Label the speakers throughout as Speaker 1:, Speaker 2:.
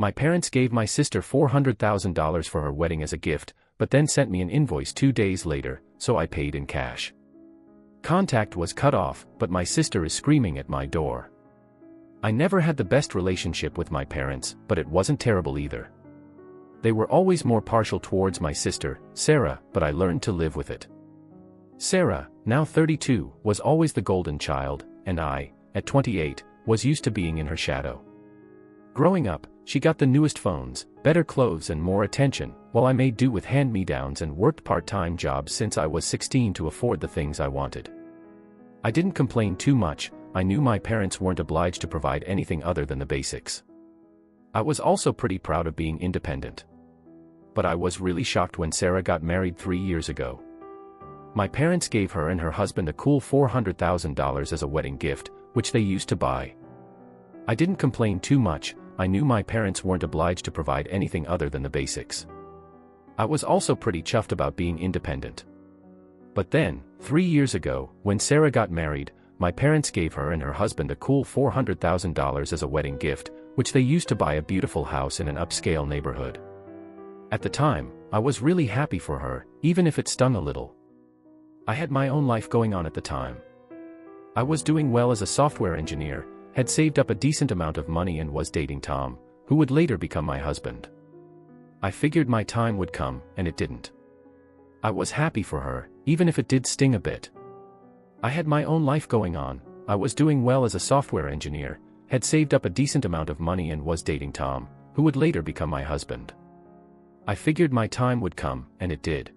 Speaker 1: My parents gave my sister $400,000 for her wedding as a gift, but then sent me an invoice 2 days later, so I paid in cash. Contact was cut off, but my sister is screaming at my door. I never had the best relationship with my parents, but it wasn't terrible either. They were always more partial towards my sister, Sarah, but I learned to live with it. Sarah, now 32, was always the golden child, and I, at 28, was used to being in her shadow. Growing up, she got the newest phones, better clothes and more attention, while I made do with hand-me-downs and worked part-time jobs since I was 16 to afford the things I wanted. I didn't complain too much. I knew my parents weren't obliged to provide anything other than the basics. I was also pretty proud of being independent. But I was really shocked when Sarah got married 3 years ago. My parents gave her and her husband a cool $400,000 as a wedding gift, which they used to buy. I didn't complain too much. I knew my parents weren't obliged to provide anything other than the basics. I was also pretty chuffed about being independent. But then, 3 years ago, when Sarah got married, my parents gave her and her husband a cool $400,000 as a wedding gift, which they used to buy a beautiful house in an upscale neighborhood. At the time, I was really happy for her, even if it stung a little. I had my own life going on at the time. I was doing well as a software engineer, had saved up a decent amount of money and was dating Tom, who would later become my husband. I figured my time would come, and it didn't. I was happy for her, even if it did sting a bit. I had my own life going on, I was doing well as a software engineer, had saved up a decent amount of money and was dating Tom, who would later become my husband. I figured my time would come, and it did.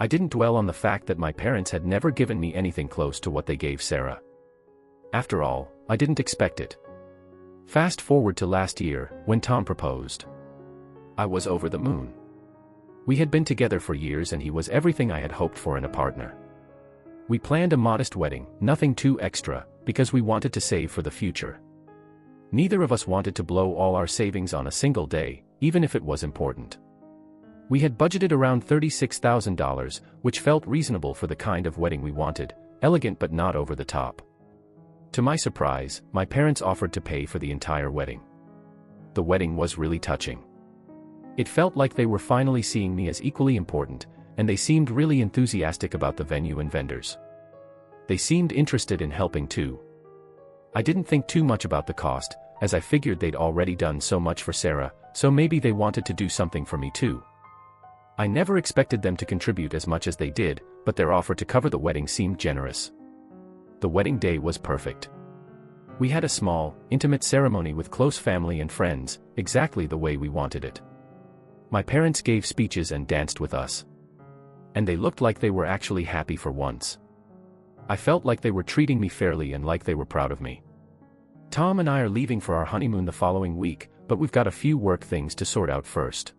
Speaker 1: I didn't dwell on the fact that my parents had never given me anything close to what they gave Sarah. After all, I didn't expect it. Fast forward to last year, when Tom proposed. I was over the moon. We had been together for years and he was everything I had hoped for in a partner. We planned a modest wedding, nothing too extra, because we wanted to save for the future. Neither of us wanted to blow all our savings on a single day, even if it was important. We had budgeted around $36,000, which felt reasonable for the kind of wedding we wanted, elegant but not over the top. To my surprise, my parents offered to pay for the entire wedding. The wedding was really touching. It felt like they were finally seeing me as equally important, and they seemed really enthusiastic about the venue and vendors. They seemed interested in helping too. I didn't think too much about the cost, as I figured they'd already done so much for Sarah, so maybe they wanted to do something for me too. I never expected them to contribute as much as they did, but their offer to cover the wedding seemed generous. The wedding day was perfect. We had a small, intimate ceremony with close family and friends, exactly the way we wanted it. My parents gave speeches and danced with us. And they looked like they were actually happy for once. I felt like they were treating me fairly and like they were proud of me. Tom and I are leaving for our honeymoon the following week, but we've got a few work things to sort out first.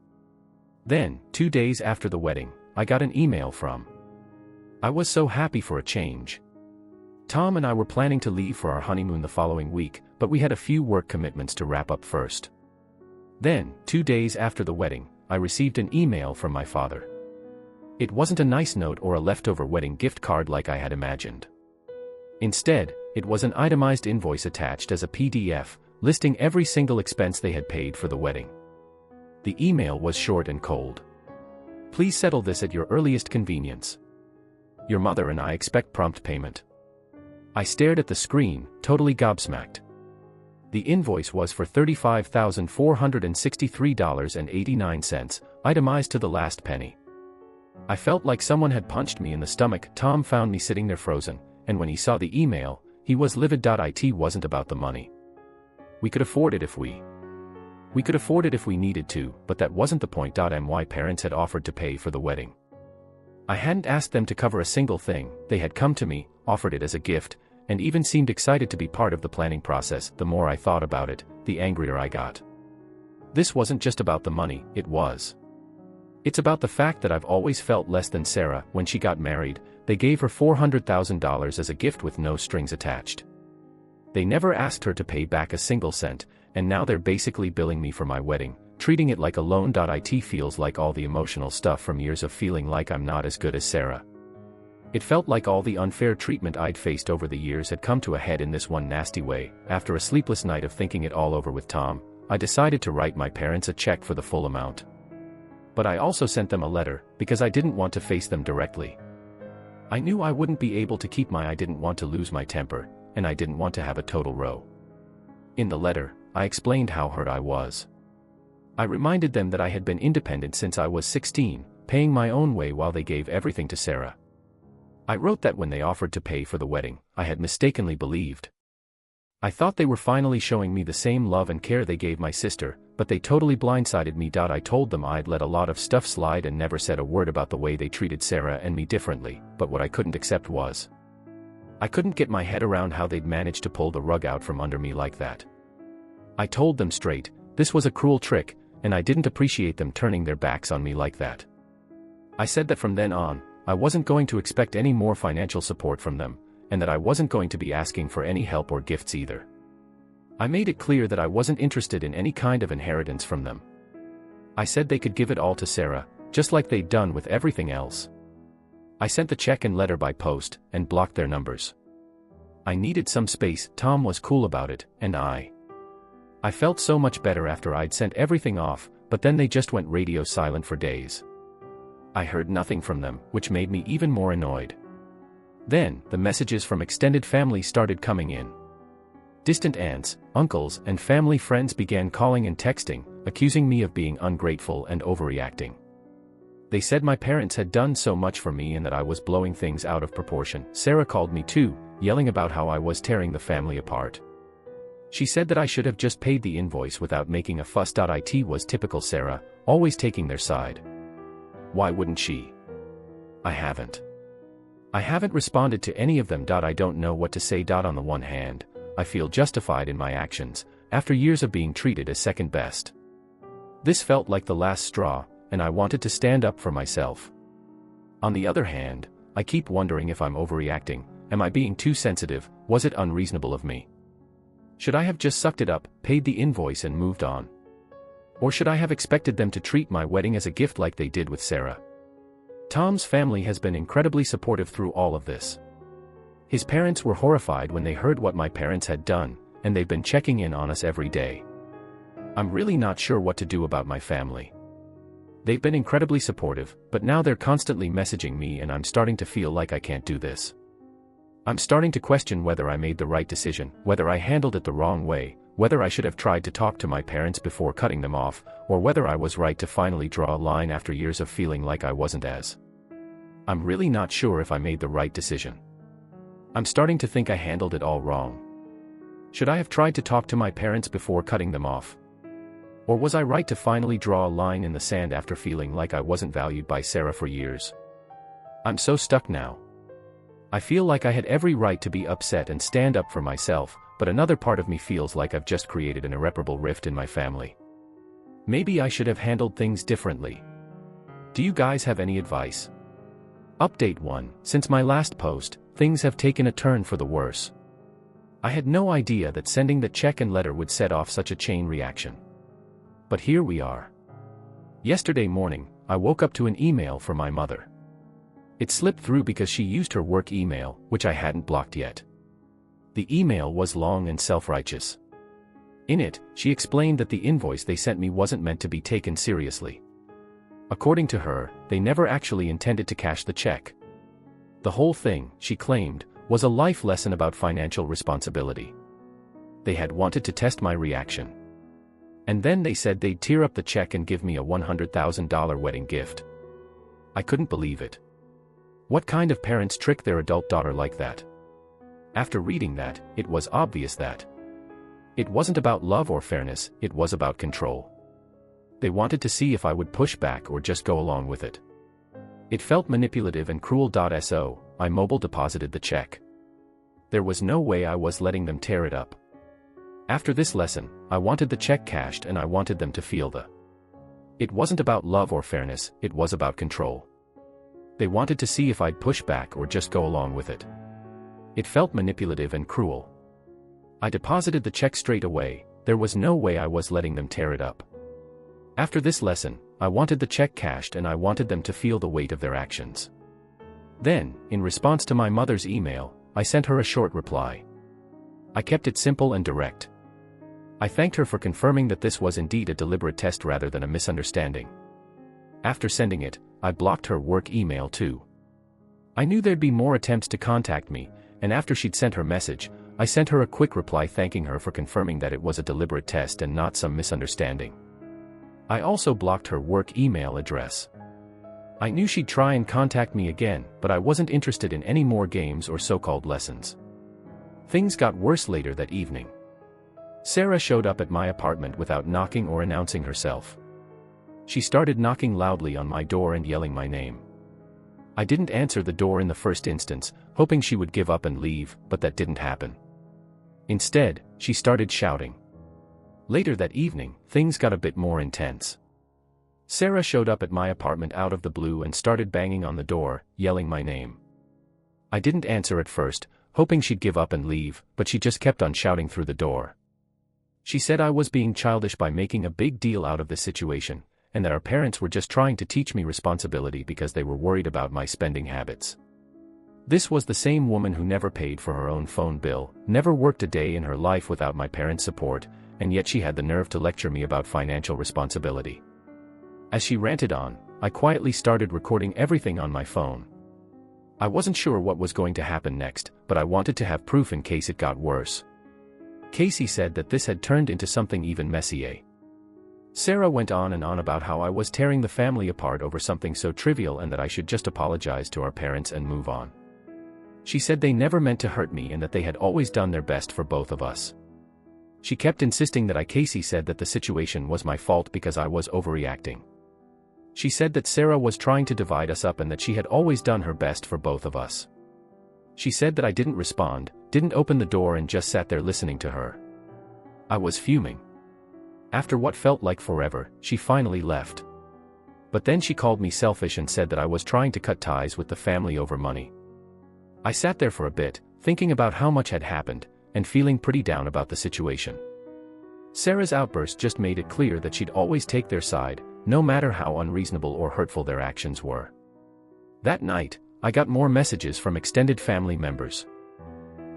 Speaker 1: Then, 2 days after the wedding, I got an email from. I was so happy for a change. Tom and I were planning to leave for our honeymoon the following week, but we had a few work commitments to wrap up first. Then, 2 days after the wedding, I received an email from my father. It wasn't a nice note or a leftover wedding gift card like I had imagined. Instead, it was an itemized invoice attached as a PDF, listing every single expense they had paid for the wedding. The email was short and cold. Please settle this at your earliest convenience. Your mother and I expect prompt payment. I stared at the screen, totally gobsmacked. The invoice was for $35,463.89, itemized to the last penny. I felt like someone had punched me in the stomach. Tom found me sitting there frozen, and when he saw the email, he was livid. It wasn't about the money. We could afford it if we needed to, but that wasn't the point. My parents had offered to pay for the wedding. I hadn't asked them to cover a single thing. They had come to me, offered it as a gift, and even seemed excited to be part of the planning process. The more I thought about it, the angrier I got. This wasn't just about the money, it's about the fact that I've always felt less than Sarah. When she got married, they gave her $400,000 as a gift with no strings attached. They never asked her to pay back a single cent, and now they're basically billing me for my wedding, treating it like a loan. It feels like all the emotional stuff from years of feeling like I'm not as good as Sarah. It felt like all the unfair treatment I'd faced over the years had come to a head in this one nasty way. After a sleepless night of thinking it all over with Tom, I decided to write my parents a check for the full amount. But I also sent them a letter, because I didn't want to face them directly. I knew I wouldn't be able to keep I didn't want to lose my temper, and I didn't want to have a total row. In the letter, I explained how hurt I was. I reminded them that I had been independent since I was 16, paying my own way while they gave everything to Sarah. I wrote that when they offered to pay for the wedding, I had mistakenly believed. I thought they were finally showing me the same love and care they gave my sister, but they totally blindsided me. I told them I'd let a lot of stuff slide and never said a word about the way they treated Sarah and me differently, but what I couldn't accept was, I couldn't get my head around how they'd managed to pull the rug out from under me like that. I told them straight, this was a cruel trick, and I didn't appreciate them turning their backs on me like that. I said that from then on, I wasn't going to expect any more financial support from them, and that I wasn't going to be asking for any help or gifts either. I made it clear that I wasn't interested in any kind of inheritance from them. I said they could give it all to Sarah, just like they'd done with everything else. I sent the check and letter by post, and blocked their numbers. I needed some space. Tom was cool about it, and I felt so much better after I'd sent everything off, but then they just went radio silent for days. I heard nothing from them, which made me even more annoyed. Then, the messages from extended family started coming in. Distant aunts, uncles, and family friends began calling and texting, accusing me of being ungrateful and overreacting. They said my parents had done so much for me and that I was blowing things out of proportion. Sarah called me too, yelling about how I was tearing the family apart. She said that I should have just paid the invoice without making a fuss. It was typical Sarah, always taking their side. Why wouldn't she? I haven't responded to any of them. I don't know what to say. On the one hand, I feel justified in my actions, after years of being treated as second best. This felt like the last straw, and I wanted to stand up for myself. On the other hand, I keep wondering if I'm overreacting. Am I being too sensitive? Was it unreasonable of me? Should I have just sucked it up, paid the invoice and moved on? Or should I have expected them to treat my wedding as a gift like they did with Sarah? Tom's family has been incredibly supportive through all of this. His parents were horrified when they heard what my parents had done, and they've been checking in on us every day. I'm really not sure what to do about my family. They've been incredibly supportive, but now they're constantly messaging me and I'm starting to feel like I can't do this. I'm starting to question whether I made the right decision, whether I handled it the wrong way, whether I should have tried to talk to my parents before cutting them off, or whether I was right to finally draw a line after years of feeling like I wasn't as. I'm really not sure if I made the right decision. I'm starting to think I handled it all wrong. Should I have tried to talk to my parents before cutting them off? Or was I right to finally draw a line in the sand after feeling like I wasn't valued by Sarah for years? I'm so stuck now. I feel like I had every right to be upset and stand up for myself, but another part of me feels like I've just created an irreparable rift in my family. Maybe I should have handled things differently. Do you guys have any advice? Update 1. Since my last post, things have taken a turn for the worse. I had no idea that sending the check and letter would set off such a chain reaction. But here we are. Yesterday morning, I woke up to an email from my mother. It slipped through because she used her work email, which I hadn't blocked yet. The email was long and self-righteous. In it, she explained that the invoice they sent me wasn't meant to be taken seriously. According to her, they never actually intended to cash the check. The whole thing, she claimed, was a life lesson about financial responsibility. They had wanted to test my reaction. And then they said they'd tear up the check and give me a $100,000 wedding gift. I couldn't believe it. What kind of parents trick their adult daughter like that? After reading that, it was obvious that it wasn't about love or fairness, it was about control. They wanted to see if I would push back or just go along with it. It felt manipulative and cruel. So, I mobile deposited the check. There was no way I was letting them tear it up. After this lesson, I wanted the check cashed and I wanted them to feel it wasn't about love or fairness, it was about control. They wanted to see if I'd push back or just go along with it. It felt manipulative and cruel. I deposited the check straight away. There was no way I was letting them tear it up. After this lesson, I wanted the check cashed and I wanted them to feel the weight of their actions. Then, in response to my mother's email, I sent her a short reply. I kept it simple and direct. I thanked her for confirming that this was indeed a deliberate test rather than a misunderstanding. After sending it, I blocked her work email too. I knew there'd be more attempts to contact me, and after she'd sent her message, I sent her a quick reply thanking her for confirming that it was a deliberate test and not some misunderstanding. I also blocked her work email address. I knew she'd try and contact me again, but I wasn't interested in any more games or so-called lessons. Things got worse later that evening. Sarah showed up at my apartment without knocking or announcing herself. She started knocking loudly on my door and yelling my name. I didn't answer the door in the first instance, hoping she would give up and leave, but that didn't happen. Instead, she started shouting. Later that evening, things got a bit more intense. Sarah showed up at my apartment out of the blue and started banging on the door, yelling my name. I didn't answer at first, hoping she'd give up and leave, but she just kept on shouting through the door. She said I was being childish by making a big deal out of this situation, and that our parents were just trying to teach me responsibility because they were worried about my spending habits. This was the same woman who never paid for her own phone bill, never worked a day in her life without my parents' support, and yet she had the nerve to lecture me about financial responsibility. As she ranted on, I quietly started recording everything on my phone. I wasn't sure what was going to happen next, but I wanted to have proof in case it got worse. Casey said that this had turned into something even messier. Sarah went on and on about how I was tearing the family apart over something so trivial and that I should just apologize to our parents and move on. She said they never meant to hurt me and that they had always done their best for both of us. She kept insisting that Casey said that the situation was my fault because I was overreacting. She said that Sarah was trying to divide us up and that she had always done her best for both of us. She said that I didn't respond, didn't open the door and just sat there listening to her. I was fuming. After what felt like forever, she finally left. But then she called me selfish and said that I was trying to cut ties with the family over money. I sat there for a bit, thinking about how much had happened, and feeling pretty down about the situation. Sarah's outburst just made it clear that she'd always take their side, no matter how unreasonable or hurtful their actions were. That night, I got more messages from extended family members.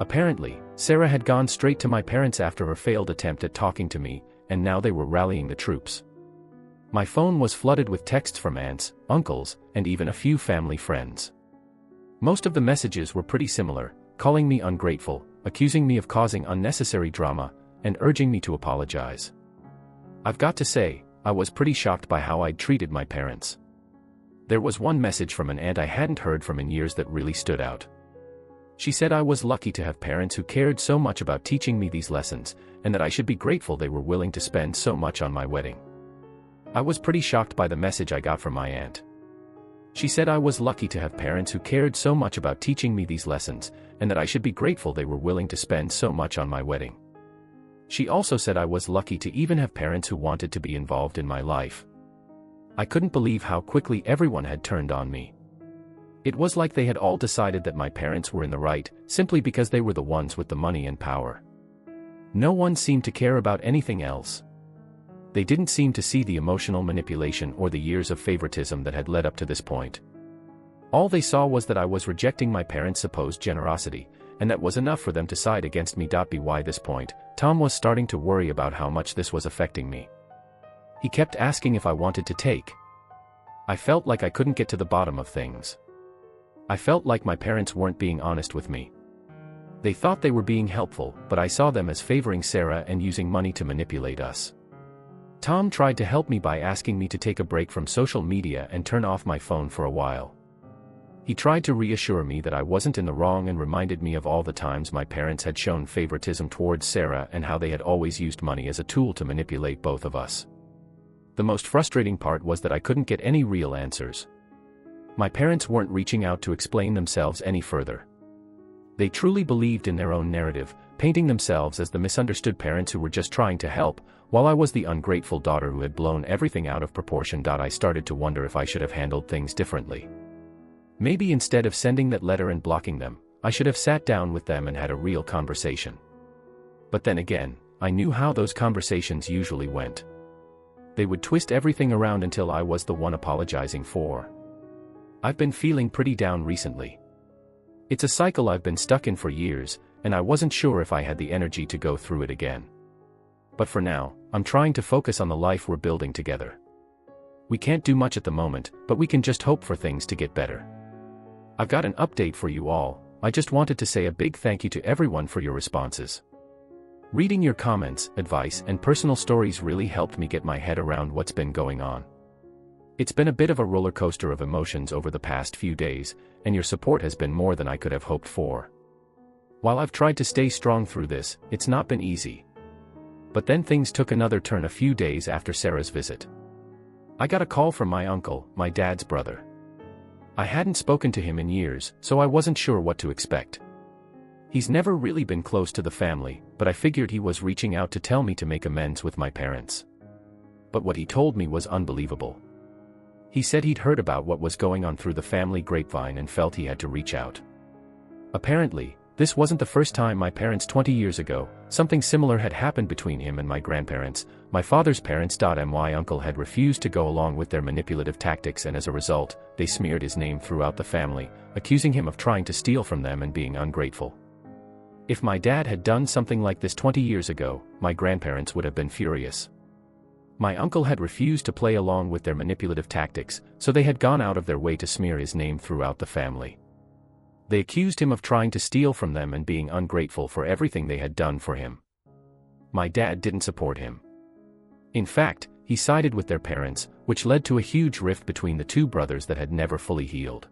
Speaker 1: Apparently, Sarah had gone straight to my parents after her failed attempt at talking to me, and now they were rallying the troops. My phone was flooded with texts from aunts, uncles, and even a few family friends. Most of the messages were pretty similar, calling me ungrateful, accusing me of causing unnecessary drama, and urging me to apologize. I've got to say, I was pretty shocked by how I'd treated my parents. There was one message from an aunt I hadn't heard from in years that really stood out. She said I was lucky to have parents who cared so much about teaching me these lessons, and that I should be grateful they were willing to spend so much on my wedding. I was pretty shocked by the message I got from my aunt. She said I was lucky to have parents who cared so much about teaching me these lessons, and that I should be grateful they were willing to spend so much on my wedding. She also said I was lucky to even have parents who wanted to be involved in my life. I couldn't believe how quickly everyone had turned on me. It was like they had all decided that my parents were in the right, simply because they were the ones with the money and power. No one seemed to care about anything else. They didn't seem to see the emotional manipulation or the years of favoritism that had led up to this point. All they saw was that I was rejecting my parents' supposed generosity, and that was enough for them to side against me. By this point, Tom was starting to worry about how much this was affecting me. He kept asking if I wanted to take. I felt like I couldn't get to the bottom of things. I felt like my parents weren't being honest with me. They thought they were being helpful, but I saw them as favoring Sarah and using money to manipulate us. Tom tried to help me by asking me to take a break from social media and turn off my phone for a while. He tried to reassure me that I wasn't in the wrong and reminded me of all the times my parents had shown favoritism towards Sarah and how they had always used money as a tool to manipulate both of us. The most frustrating part was that I couldn't get any real answers. My parents weren't reaching out to explain themselves any further. They truly believed in their own narrative, painting themselves as the misunderstood parents who were just trying to help, while I was the ungrateful daughter who had blown everything out of proportion. I started to wonder if I should have handled things differently. Maybe instead of sending that letter and blocking them, I should have sat down with them and had a real conversation. But then again, I knew how those conversations usually went. They would twist everything around until I was the one apologizing for. I've been feeling pretty down recently. It's a cycle I've been stuck in for years, and I wasn't sure if I had the energy to go through it again. But for now, I'm trying to focus on the life we're building together. We can't do much at the moment, but we can just hope for things to get better. I've got an update for you all. I just wanted to say a big thank you to everyone for your responses. Reading your comments, advice, and personal stories really helped me get my head around what's been going on. It's been a bit of a roller coaster of emotions over the past few days, and your support has been more than I could have hoped for. While I've tried to stay strong through this, it's not been easy. But then things took another turn a few days after Sarah's visit. I got a call from my uncle, my dad's brother. I hadn't spoken to him in years, so I wasn't sure what to expect. He's never really been close to the family, but I figured he was reaching out to tell me to make amends with my parents. But what he told me was unbelievable. He said he'd heard about what was going on through the family grapevine and felt he had to reach out. Apparently, this wasn't the first time my parents 20 years ago, something similar had happened between him and my grandparents. My father's parents. My uncle had refused to go along with their manipulative tactics, and as a result, they smeared his name throughout the family, accusing him of trying to steal from them and being ungrateful. If my dad had done something like this 20 years ago, my grandparents would have been furious. My uncle had refused to play along with their manipulative tactics, so they had gone out of their way to smear his name throughout the family. They accused him of trying to steal from them and being ungrateful for everything they had done for him. My dad didn't support him. In fact, he sided with their parents, which led to a huge rift between the two brothers that had never fully healed.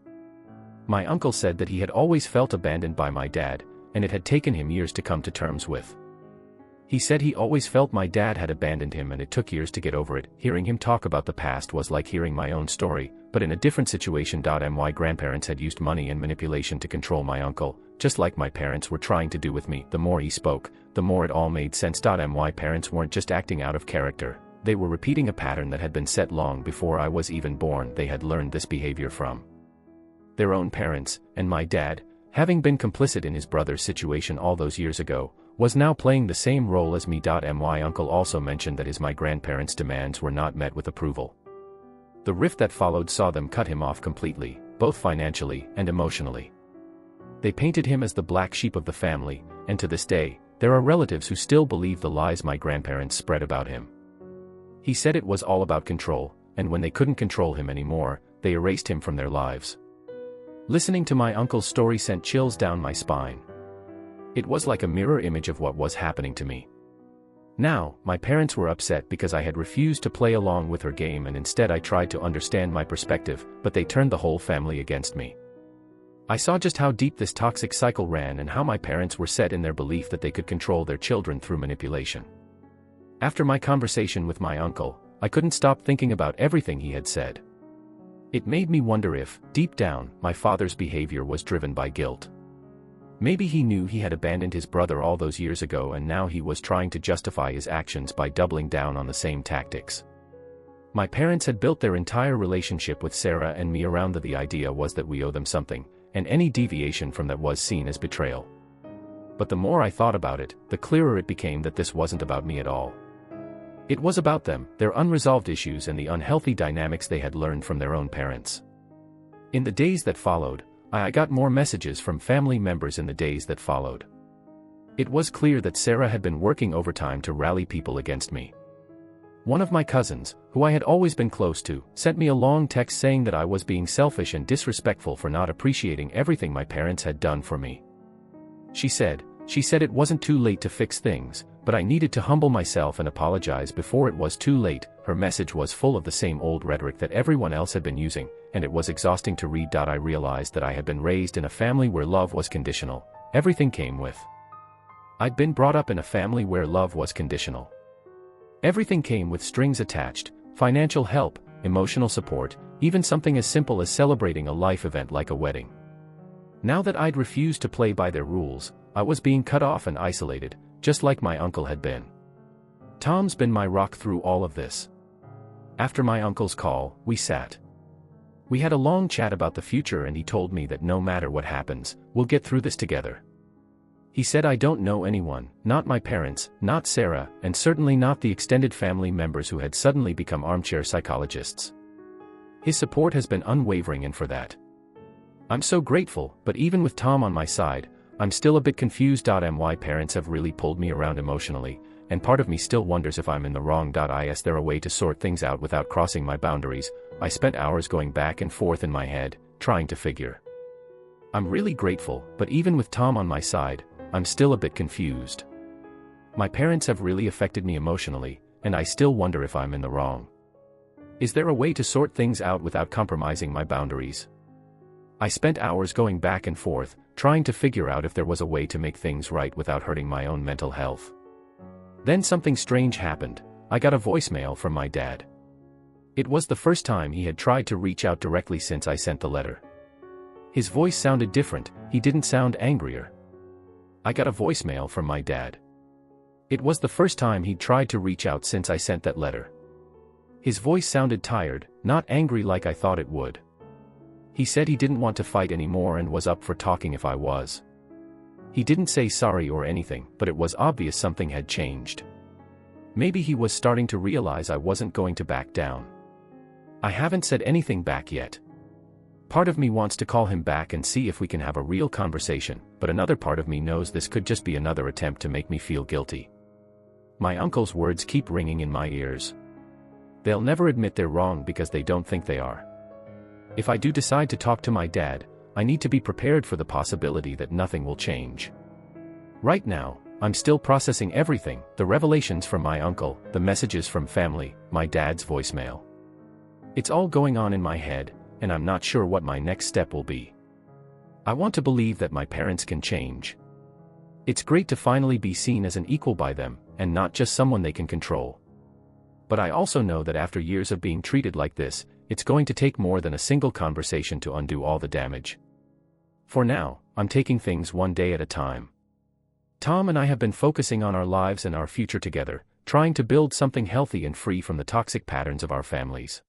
Speaker 1: My uncle said that he had always felt abandoned by my dad, and it had taken him years to come to terms with. He said he always felt my dad had abandoned him and it took years to get over it. Hearing him talk about the past was like hearing my own story, but in a different situation. My grandparents had used money and manipulation to control my uncle, just like my parents were trying to do with me. The more he spoke, the more it all made sense. My parents weren't just acting out of character, they were repeating a pattern that had been set long before I was even born. They had learned this behavior from their own parents, and my dad, having been complicit in his brother's situation all those years ago, was now playing the same role as me. My uncle also mentioned that my grandparents' demands were not met with approval. The rift that followed saw them cut him off completely, both financially and emotionally. They painted him as the black sheep of the family, and to this day, there are relatives who still believe the lies my grandparents spread about him. He said it was all about control, and when they couldn't control him anymore, they erased him from their lives. Listening to my uncle's story sent chills down my spine. It was like a mirror image of what was happening to me. Now, my parents were upset because I had refused to play along with her game, and instead I tried to understand my perspective, but they turned the whole family against me. I saw just how deep this toxic cycle ran and how my parents were set in their belief that they could control their children through manipulation. After my conversation with my uncle, I couldn't stop thinking about everything he had said. It made me wonder if, deep down, my father's behavior was driven by guilt. Maybe he knew he had abandoned his brother all those years ago, and now he was trying to justify his actions by doubling down on the same tactics. My parents had built their entire relationship with Sarah and me around the idea was that we owe them something, and any deviation from that was seen as betrayal. But the more I thought about it, the clearer it became that this wasn't about me at all. It was about them, their unresolved issues and the unhealthy dynamics they had learned from their own parents. In the days that followed, I got more messages from family members in the days that followed. It was clear that Sarah had been working overtime to rally people against me. One of my cousins, who I had always been close to, sent me a long text saying that I was being selfish and disrespectful for not appreciating everything my parents had done for me. She said it wasn't too late to fix things, but I needed to humble myself and apologize before it was too late. Her message was full of the same old rhetoric that everyone else had been using, and it was exhausting to read. I realized that I had been raised in a family where love was conditional. Everything came with. I'd been brought up in a family where love was conditional. Everything came with strings attached, financial help, emotional support, even something as simple as celebrating a life event like a wedding. Now that I'd refused to play by their rules, I was being cut off and isolated, just like my uncle had been. Tom's been my rock through all of this. After my uncle's call, we sat. We had a long chat about the future, and he told me that no matter what happens, we'll get through this together. He said I don't know anyone, not my parents, not Sarah, and certainly not the extended family members who had suddenly become armchair psychologists. His support has been unwavering, and for that, I'm so grateful. But even with Tom on my side, I'm still a bit confused. My parents have really pulled me around emotionally, and part of me still wonders if I'm in the wrong. Is there a way to sort things out without crossing my boundaries? I spent hours going back and forth in my head, trying to figure. I'm really grateful, but even with Tom on my side, I'm still a bit confused. My parents have really affected me emotionally, and I still wonder if I'm in the wrong. Is there a way to sort things out without compromising my boundaries? I spent hours going back and forth, trying to figure out if there was a way to make things right without hurting my own mental health. Then something strange happened. I got a voicemail from my dad. It was the first time he had tried to reach out directly since I sent the letter. His voice sounded different, he didn't sound angrier. I got a voicemail from my dad. It was the first time he'd tried to reach out since I sent that letter. His voice sounded tired, not angry like I thought it would. He said he didn't want to fight anymore and was up for talking if I was. He didn't say sorry or anything, but it was obvious something had changed. Maybe he was starting to realize I wasn't going to back down. I haven't said anything back yet. Part of me wants to call him back and see if we can have a real conversation, but another part of me knows this could just be another attempt to make me feel guilty. My uncle's words keep ringing in my ears. They'll never admit they're wrong because they don't think they are. If I do decide to talk to my dad, I need to be prepared for the possibility that nothing will change. Right now, I'm still processing everything, the revelations from my uncle, the messages from family, my dad's voicemail. It's all going on in my head, and I'm not sure what my next step will be. I want to believe that my parents can change. It's great to finally be seen as an equal by them, and not just someone they can control. But I also know that after years of being treated like this, it's going to take more than a single conversation to undo all the damage. For now, I'm taking things one day at a time. Tom and I have been focusing on our lives and our future together, trying to build something healthy and free from the toxic patterns of our families.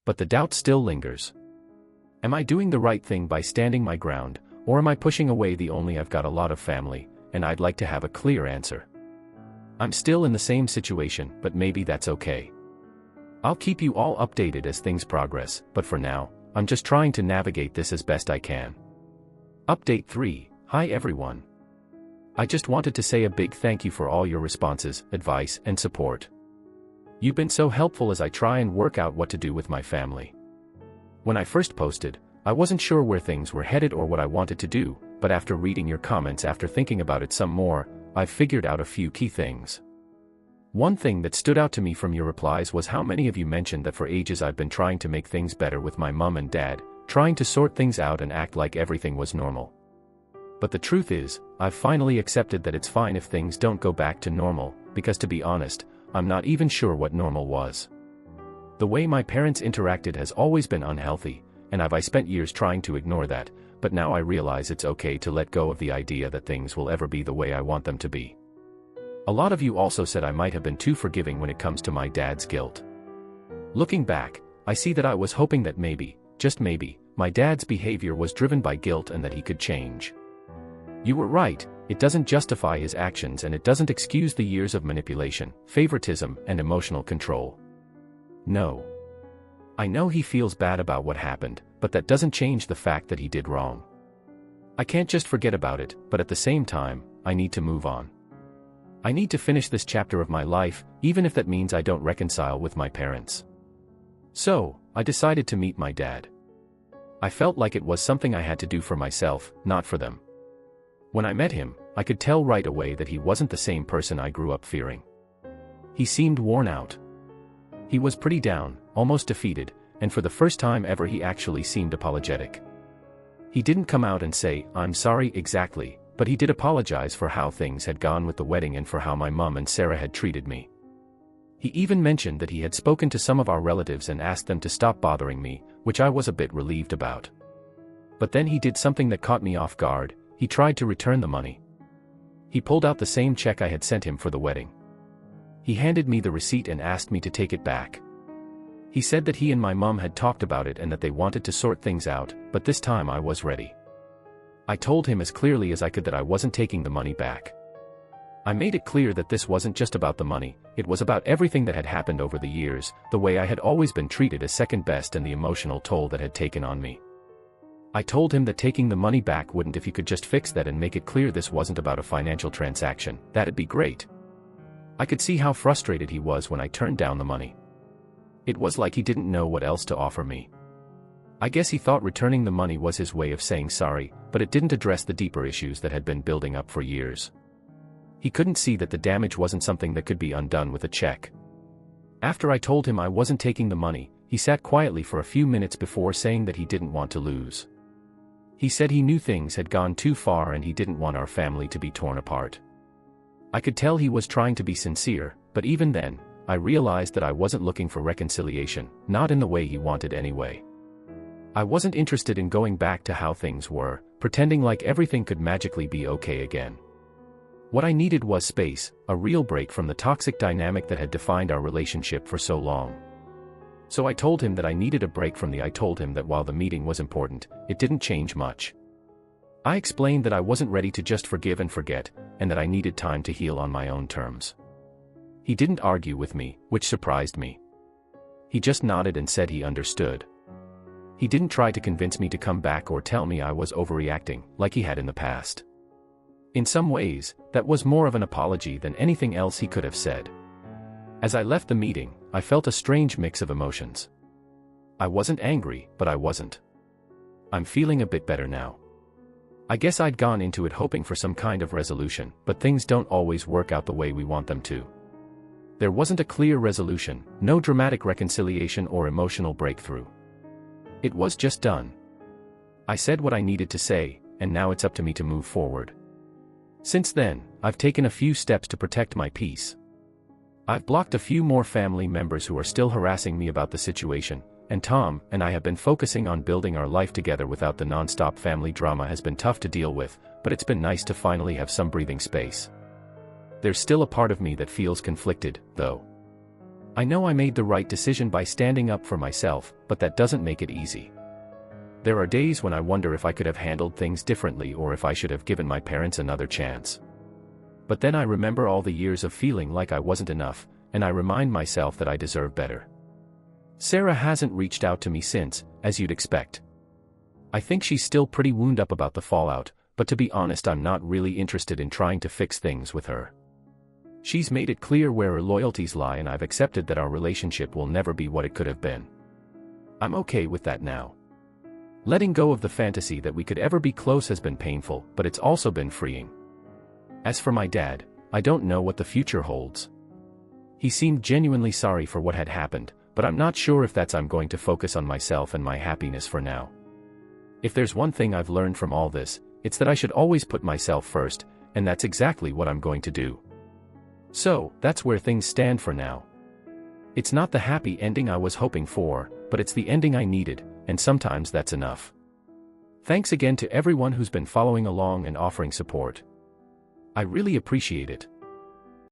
Speaker 1: But the doubt still lingers. Am I doing the right thing by standing my ground, or am I pushing away the only I've got a lot of family, and I'd like to have a clear answer? I'm still in the same situation, but maybe that's okay. I'll keep you all updated as things progress, but for now, I'm just trying to navigate this as best I can. Update 3. Hi everyone. I just wanted to say a big thank you for all your responses, advice, and support. You've been so helpful as I try and work out what to do with my family. When I first posted, I wasn't sure where things were headed or what I wanted to do, but after reading your comments after thinking about it some more, I've figured out a few key things. One thing that stood out to me from your replies was how many of you mentioned that for ages I've been trying to make things better with my mom and dad, trying to sort things out and act like everything was normal. But the truth is, I've finally accepted that it's fine if things don't go back to normal, because to be honest, I'm not even sure what normal was. The way my parents interacted has always been unhealthy, and I spent years trying to ignore that, but now I realize it's okay to let go of the idea that things will ever be the way I want them to be. A lot of you also said I might have been too forgiving when it comes to my dad's guilt. Looking back, I see that I was hoping that maybe, just maybe, my dad's behavior was driven by guilt and that he could change. You were right, it doesn't justify his actions and it doesn't excuse the years of manipulation, favoritism, and emotional control. No. I know he feels bad about what happened, but that doesn't change the fact that he did wrong. I can't just forget about it, but at the same time, I need to move on. I need to finish this chapter of my life, even if that means I don't reconcile with my parents. So, I decided to meet my dad. I felt like it was something I had to do for myself, not for them. When I met him, I could tell right away that he wasn't the same person I grew up fearing. He seemed worn out. He was pretty down, almost defeated, and for the first time ever he actually seemed apologetic. He didn't come out and say, "I'm sorry," exactly, but he did apologize for how things had gone with the wedding and for how my mom and Sarah had treated me. He even mentioned that he had spoken to some of our relatives and asked them to stop bothering me, which I was a bit relieved about. But then he did something that caught me off guard. He tried to return the money. He pulled out the same check I had sent him for the wedding. He handed me the receipt and asked me to take it back. He said that he and my mom had talked about it and that they wanted to sort things out, but this time I was ready. I told him as clearly as I could that I wasn't taking the money back. I made it clear that this wasn't just about the money, it was about everything that had happened over the years, the way I had always been treated as second best and the emotional toll that had taken on me. I told him that taking the money back wouldn't if he could just fix that and make it clear this wasn't about a financial transaction, that'd be great. I could see how frustrated he was when I turned down the money. It was like he didn't know what else to offer me. I guess he thought returning the money was his way of saying sorry, but it didn't address the deeper issues that had been building up for years. He couldn't see that the damage wasn't something that could be undone with a check. After I told him I wasn't taking the money, he sat quietly for a few minutes before saying that he didn't want to lose. He said he knew things had gone too far and he didn't want our family to be torn apart. I could tell he was trying to be sincere, but even then, I realized that I wasn't looking for reconciliation, not in the way he wanted anyway. I wasn't interested in going back to how things were, pretending like everything could magically be okay again. What I needed was space, a real break from the toxic dynamic that had defined our relationship for so long. So I told him that I needed a break from I told him that while the meeting was important, it didn't change much. I explained that I wasn't ready to just forgive and forget, and that I needed time to heal on my own terms. He didn't argue with me, which surprised me. He just nodded and said he understood. He didn't try to convince me to come back or tell me I was overreacting, like he had in the past. In some ways, that was more of an apology than anything else he could have said. As I left the meeting, I felt a strange mix of emotions. I wasn't angry, but I wasn't. I'm feeling a bit better now. I guess I'd gone into it hoping for some kind of resolution, but things don't always work out the way we want them to. There wasn't a clear resolution, no dramatic reconciliation or emotional breakthrough. It was just done. I said what I needed to say, and now it's up to me to move forward. Since then, I've taken a few steps to protect my peace. I've blocked a few more family members who are still harassing me about the situation, and Tom and I have been focusing on building our life together without the non-stop family drama. Has been tough to deal with, but it's been nice to finally have some breathing space. There's still a part of me that feels conflicted, though. I know I made the right decision by standing up for myself, but that doesn't make it easy. There are days when I wonder if I could have handled things differently or if I should have given my parents another chance. But then I remember all the years of feeling like I wasn't enough, and I remind myself that I deserve better. Sarah hasn't reached out to me since, as you'd expect. I think she's still pretty wound up about the fallout, but to be honest, I'm not really interested in trying to fix things with her. She's made it clear where her loyalties lie, and I've accepted that our relationship will never be what it could have been. I'm okay with that now. Letting go of the fantasy that we could ever be close has been painful, but it's also been freeing. As for my dad, I don't know what the future holds. He seemed genuinely sorry for what had happened, but I'm not sure if that's I'm going to focus on myself and my happiness for now. If there's one thing I've learned from all this, it's that I should always put myself first, and that's exactly what I'm going to do. So, that's where things stand for now. It's not the happy ending I was hoping for, but it's the ending I needed, and sometimes that's enough. Thanks again to everyone who's been following along and offering support. I really appreciate it.